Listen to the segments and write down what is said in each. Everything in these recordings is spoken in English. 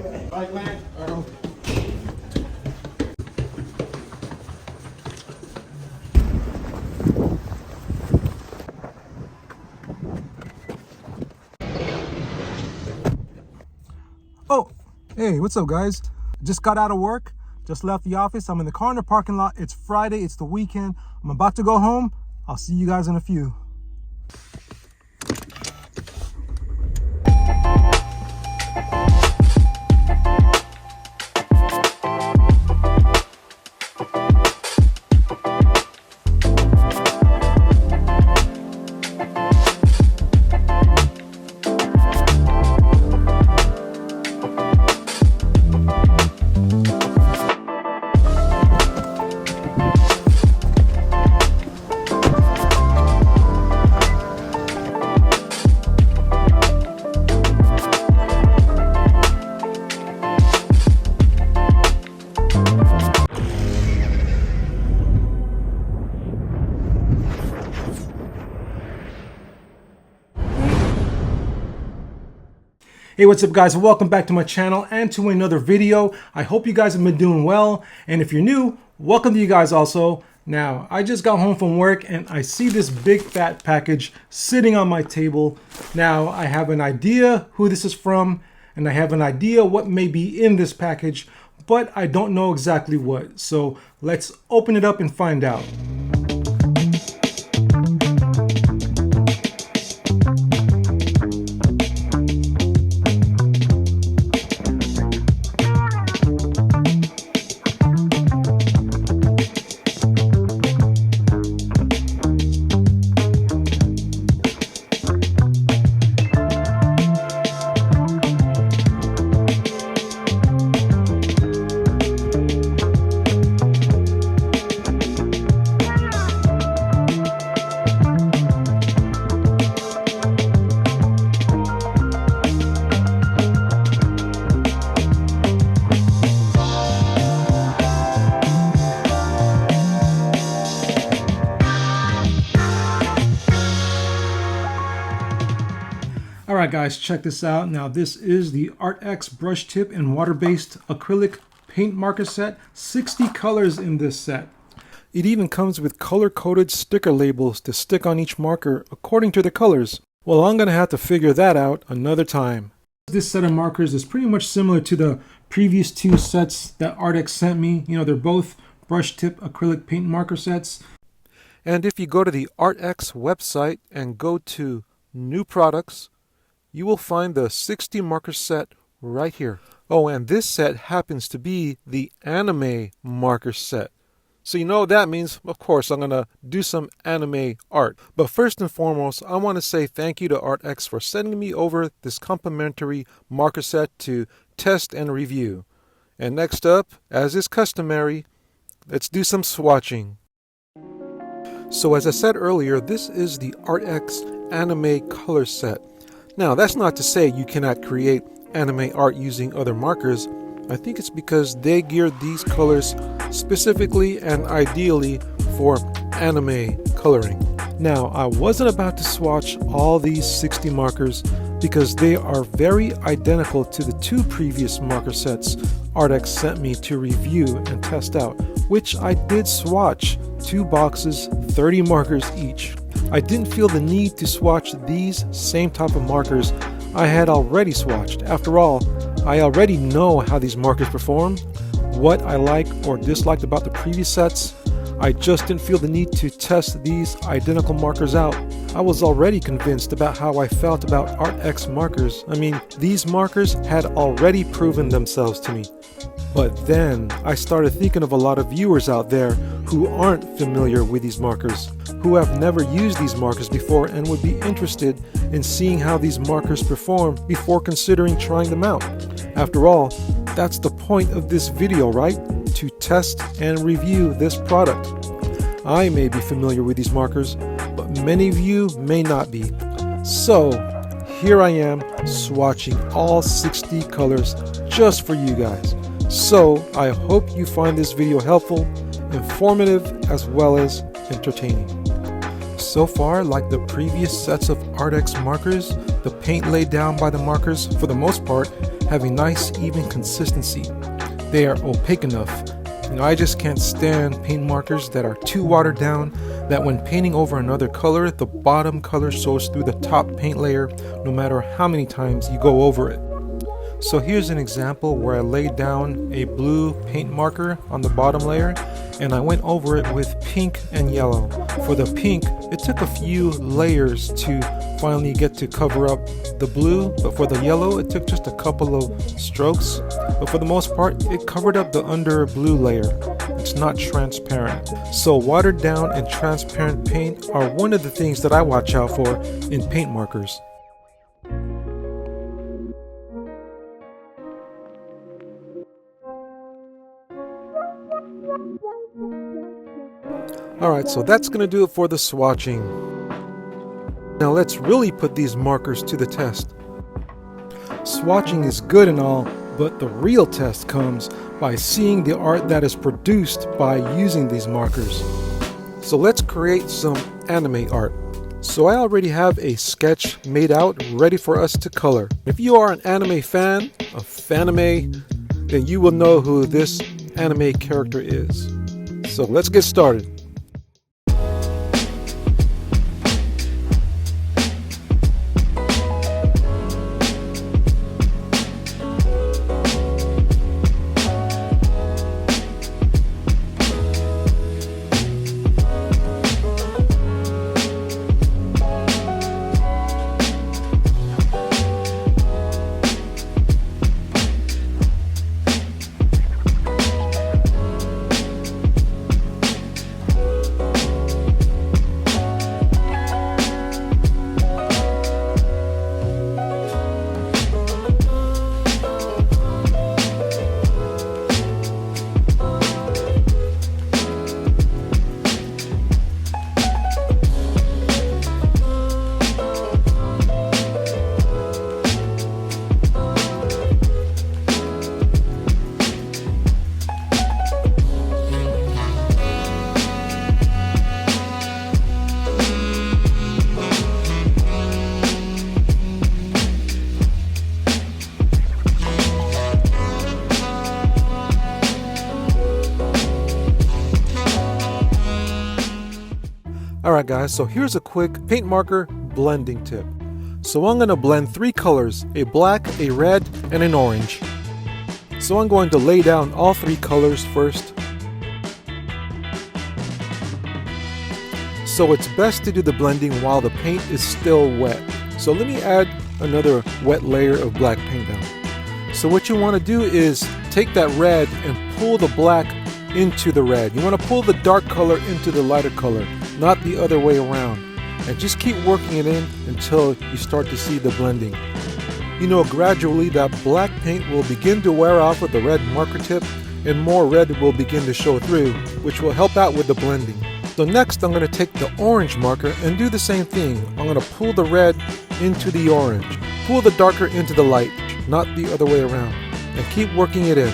Right, man? Oh, hey, what's up, guys? Just got out of work, just left the office. I'm in the car in the parking lot. It's Friday, it's the weekend. I'm about to go home. I'll see you guys in a few. Hey, what's up, guys? Welcome back to my channel and to another video. I hope you guys have been doing well, and if you're new, welcome to you guys also. Now, I just got home from work and I see this big fat package sitting on my table. Now, I have an idea who this is from, and I have an idea what may be in this package, but I don't know exactly what. So let's open it up and find out. Alright guys, check this out. Now this is the Arrtx brush tip and water-based acrylic paint marker set. 60 colors in this set. It even comes with color-coded sticker labels to stick on each marker according to the colors. Well, I'm going to have to figure that out another time. This set of markers is pretty much similar to the previous two sets that Arrtx sent me. You know, they're both brush tip acrylic paint marker sets. And if you go to the Arrtx website and go to New Products, you will find the 60 marker set right here. Oh, and this set happens to be the anime marker set. So you know what that means? Of course, I'm going to do some anime art. But first and foremost, I want to say thank you to Arrtx for sending me over this complimentary marker set to test and review. And next up, as is customary, let's do some swatching. So as I said earlier, this is the Arrtx anime color set. Now, that's not to say you cannot create anime art using other markers. I think it's because they geared these colors specifically and ideally for anime coloring. Now, I wasn't about to swatch all these 60 markers because they are very identical to the two previous marker sets Arrtx sent me to review and test out, which I did swatch 2 boxes, 30 markers each. I didn't feel the need to swatch these same type of markers I had already swatched. After all, I already know how these markers perform, what I like or disliked about the previous sets. I just didn't feel the need to test these identical markers out. I was already convinced about how I felt about Arrtx markers. I mean, these markers had already proven themselves to me. But then I started thinking of a lot of viewers out there who aren't familiar with these markers, who have never used these markers before and would be interested in seeing how these markers perform before considering trying them out. After all, that's the point of this video, right? To test and review this product. I may be familiar with these markers, but many of you may not be. So here I am swatching all 60 colors just for you guys. So I hope you find this video helpful, informative, as well as entertaining. So far, like the previous sets of Arrtx markers, the paint laid down by the markers, for the most part, have a nice even consistency. They are opaque enough. I just can't stand paint markers that are too watered down, that when painting over another color, the bottom color shows through the top paint layer no matter how many times you go over it. So here's an example where I laid down a blue paint marker on the bottom layer and I went over it with pink and yellow. For the pink, it took a few layers to finally get to cover up the blue, but for the yellow, it took just a couple of strokes. But for the most part, it covered up the under blue layer. It's not transparent. So watered down and transparent paint are one of the things that I watch out for in paint markers. Alright, so that's going to do it for the swatching. Now let's really put these markers to the test. Swatching is good and all, but the real test comes by seeing the art that is produced by using these markers. So let's create some anime art. So I already have a sketch made out ready for us to color. If you are an anime fan of Fanime, then you will know who this anime character is. So let's get started. Alright guys, so here's a quick paint marker blending tip. So I'm going to blend 3 colors, a black, a red, and an orange. So I'm going to lay down all 3 colors first. So it's best to do the blending while the paint is still wet. So let me add another wet layer of black paint down. So what you want to do is take that red and pull the black into the red. You want to pull the dark color into the lighter color, not the other way around. And just keep working it in until you start to see the blending. Gradually that black paint will begin to wear off with the red marker tip and more red will begin to show through, which will help out with the blending. So next I'm going to take the orange marker and do the same thing. I'm going to pull the red into the orange, pull the darker into the light, not the other way around, and keep working it in.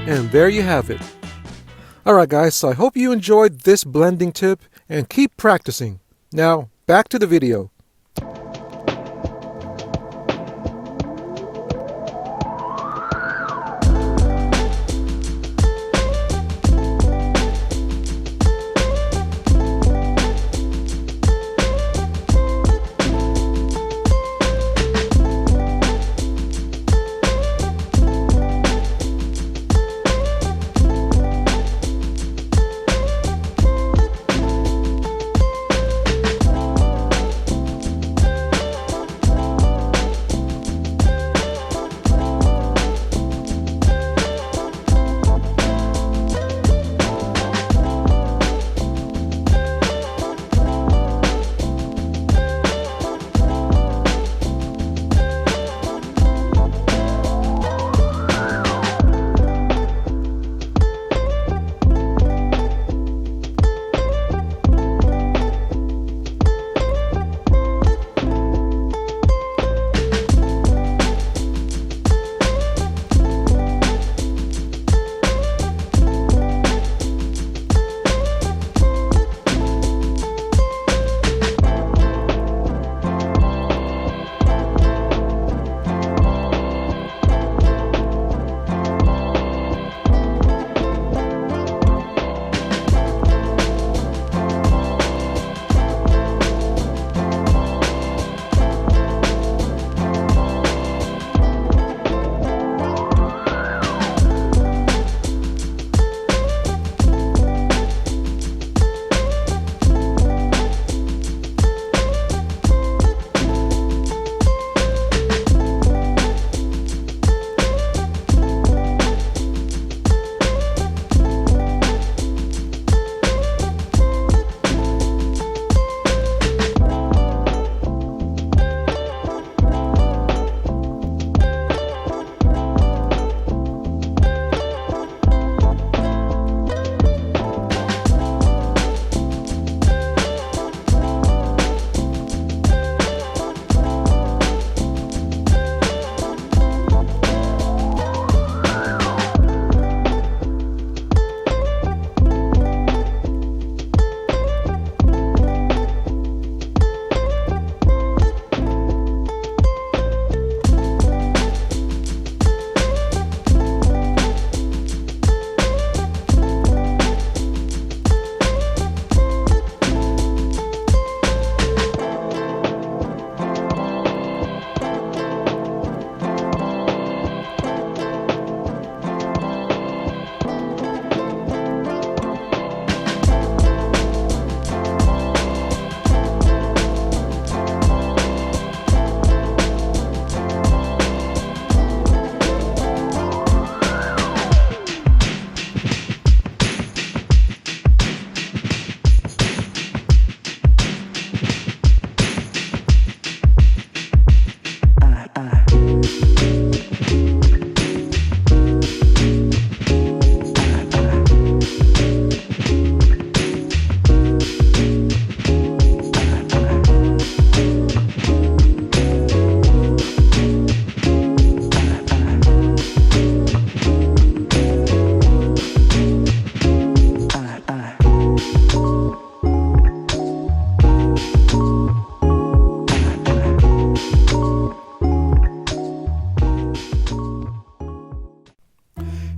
And there you have it. Alright guys, so I hope you enjoyed this blending tip and keep practicing. Now, back to the video.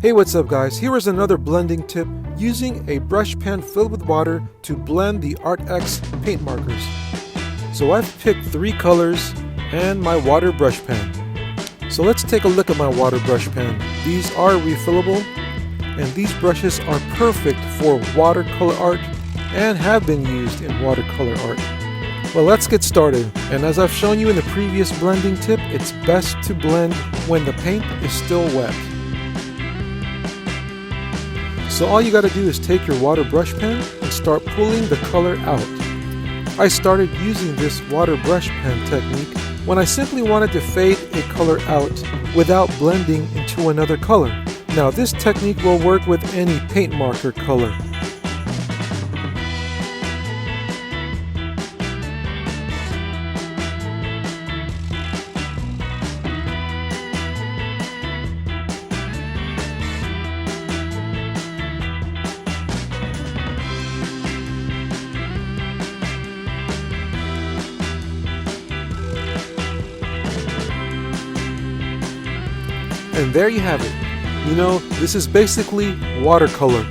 Hey, what's up guys? Here is another blending tip using a brush pen filled with water to blend the Arrtx paint markers. So I've picked 3 colors and my water brush pen. So let's take a look at my water brush pen. These are refillable and these brushes are perfect for watercolor art and have been used in watercolor art. Well, let's get started. And as I've shown you in the previous blending tip, it's best to blend when the paint is still wet. So all you got to do is take your water brush pen and start pulling the color out. I started using this water brush pen technique when I simply wanted to fade a color out without blending into another color. Now this technique will work with any paint marker color. And there you have it. You know, this is basically watercolor.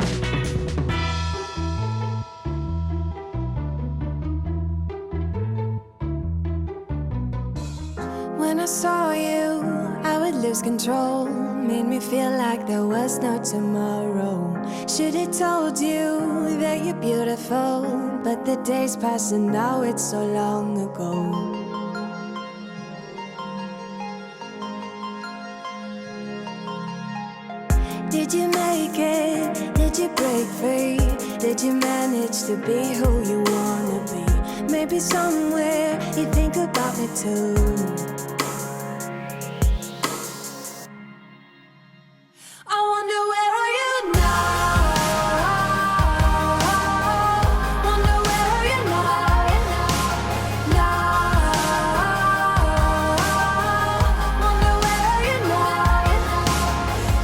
When I saw you, I would lose control. Made me feel like there was no tomorrow. Should've told you that you're beautiful, but the days pass and now it's so long ago. Did you make it? Did you break free? Did you manage to be who you wanna be? Maybe somewhere you think about me too. I wonder where are you now? Wonder where are you now? Wonder where are you now?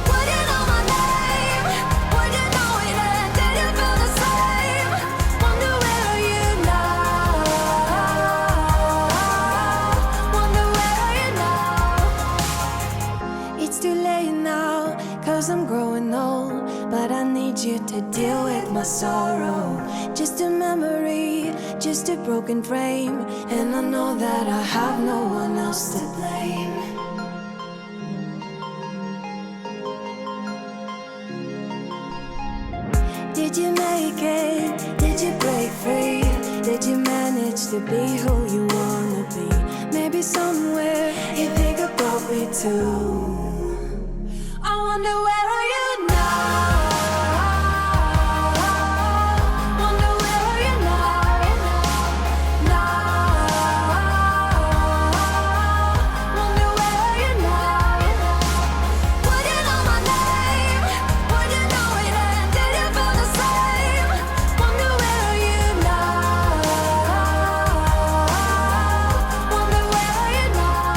Would you know my name? Would you know it and did you feel the same? Wonder where are you now? Wonder where are you now? It's too late now, 'cause I'm growing old, but I need you to deal with my sorrow. Just a memory, just a broken frame, and I know that I have no one else to blame. Did you make it? Did you break free? Did you manage to be who you wanna be? Maybe somewhere you think about me too. I wonder where are you now? Wonder where are you now? Wonder where are you now? Would you know my name? Would you know it and did you feel the same? Wonder where are you now? Wonder where are you now?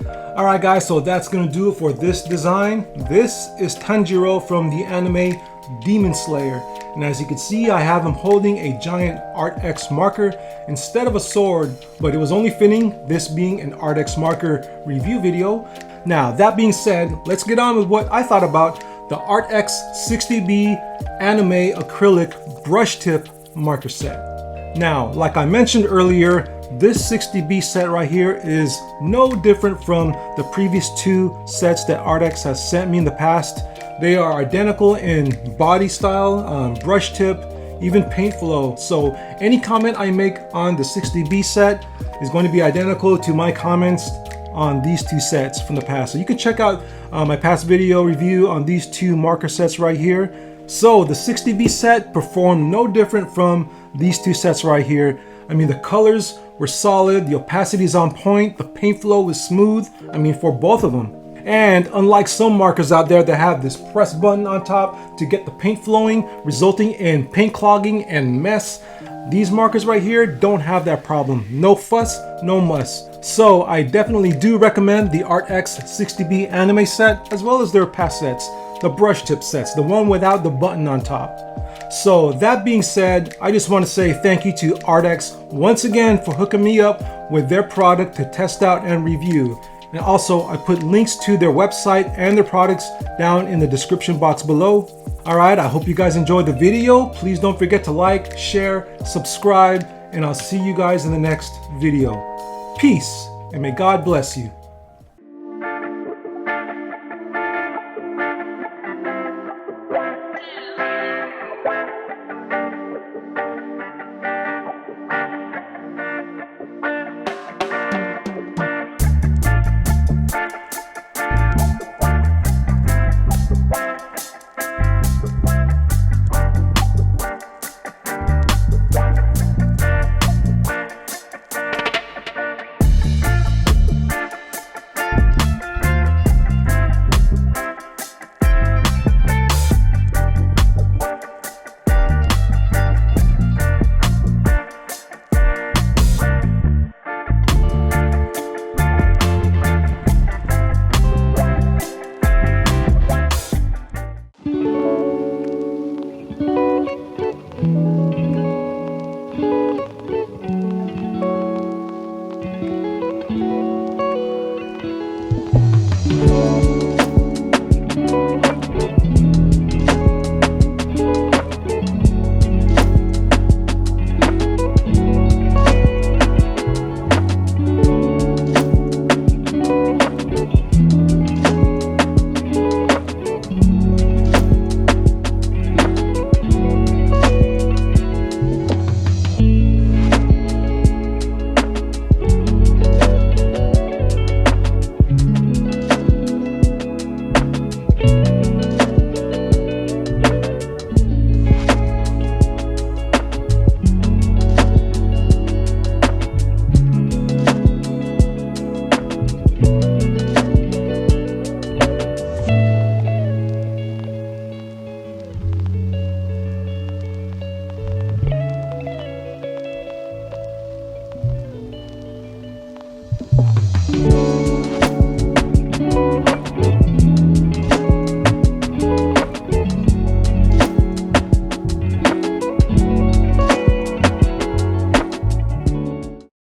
Alright guys, so that's gonna do it for this design. This is Tanjiro from the anime Demon Slayer. And as you can see, I have him holding a giant Arrtx marker instead of a sword, but it was only fitting, this being an Arrtx marker review video. Now, that being said, let's get on with what I thought about the Arrtx 60B anime acrylic brush tip marker set. Now, like I mentioned earlier, this 60B set right here is no different from the previous two sets that Arrtx has sent me in the past. They are identical in body style, brush tip, even paint flow. So any comment I make on the 60B set is going to be identical to my comments on these two sets from the past. So you can check out my past video review on these two marker sets right here. So the 60B set performed no different from these two sets right here. I mean, the colors were solid, the opacity is on point, the paint flow was smooth, I mean, for both of them. And unlike some markers out there that have this press button on top to get the paint flowing, resulting in paint clogging and mess, these markers right here don't have that problem. No fuss, no muss. So I definitely do recommend the Arrtx 60B anime set, as well as their past sets, the brush tip sets, the one without the button on top. So that being said, I just want to say thank you to Arrtx once again for hooking me up with their product to test out and review. And also, I put links to their website and their products down in the description box below. Alright, I hope you guys enjoyed the video. Please don't forget to like, share, subscribe, and I'll see you guys in the next video. Peace, and may God bless you.